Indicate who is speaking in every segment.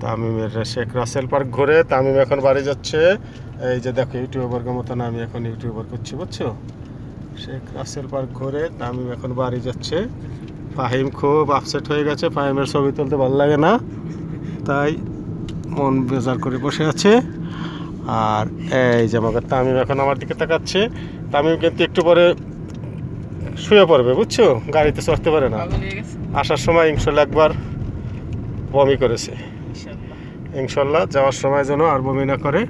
Speaker 1: তামিমের শেখ রাসেল পার্ক ঘুরে তামিম এখন বাড়ি যাচ্ছে। এই যে দেখো ইউটিউবার মতন আমি এখন ইউটিউবার করছি, বুঝছো? শেখ রাসেল পার্ক ঘুরে তামিম এখন বাড়ি যাচ্ছে। ফাহিম খুব আপসেট হয়ে গেছে, ফাহিমের ছবি তুলতে ভালো লাগে না, তাই মন বেজার করে বসে আছে। আর এই যে আমাকে তামিম এখন আমার দিকে তাকাচ্ছে। তামিম কিন্তু একটু পরে শুয়ে পড়বে, বুঝছো? গাড়িতে চড়তে পারে না। আসার সময় ইনশাল্লাহ একবার বমি করেছে, ইনশাল্লাহ যাওয়ার সময় যেন আর বমি না করে।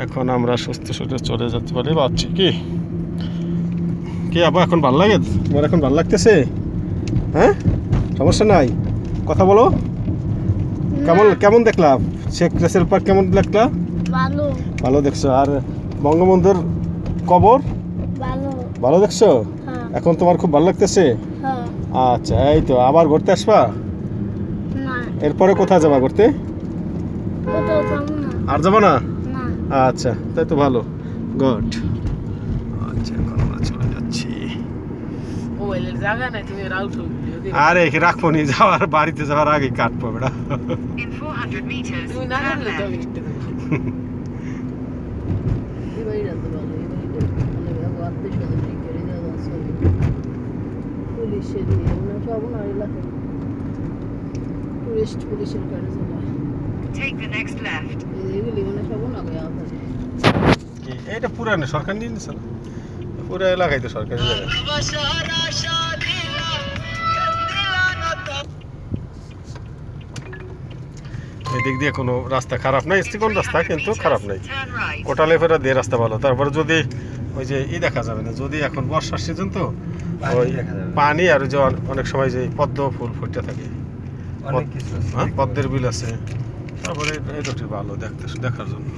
Speaker 1: এখন আমরা সুস্থ সুস্থে চলে যেতে পারি। ভাবছি কি আবার এখন ভালো লাগে? তোমার এখন ভালো লাগতেছে? হ্যাঁ, সমস্যা নাই, কথা বলো। কেমন দেখলাম শেখ রাসেল পার্ক? কেমন দেখলা? ভালো দেখছো? আর বঙ্গবন্ধুর কবর ভালো দেখছো? এখন তোমার খুব ভালো লাগতেছে? আচ্ছা, এই তো আবার ঘুরতে আসবা? এরপরে কোথায় যাবা ঘুরতে? আর যাবো না? আচ্ছা, তাই তো ভালো, গুড। আচ্ছা, এখন আমরা চলে যাচ্ছি। আরে রাখবো নি, যাওয়ার বাড়িতে যাওয়ার আগে কাটবো বেড়া। এটা পুরানো সরকার নিয়ে নিছে না, পুরো এলাকায় তো সরকারি জায়গা। এদিক দিয়ে কোনো রাস্তা খারাপ নাই, চিকন রাস্তা কিন্তু খারাপ নাই। কোটালে ফেরা দিয়ে রাস্তা ভালো। তারপরে যদি ওই যে দেখা যাবে না, যদি এখন বর্ষার সিজন তো ওই পানি আর যে অনেক সময় যে পদ্ম ফুল ফুটতে থাকে, পদ্মের বিল আছে। তারপরে এই দুটি ভালো দেখার জন্য।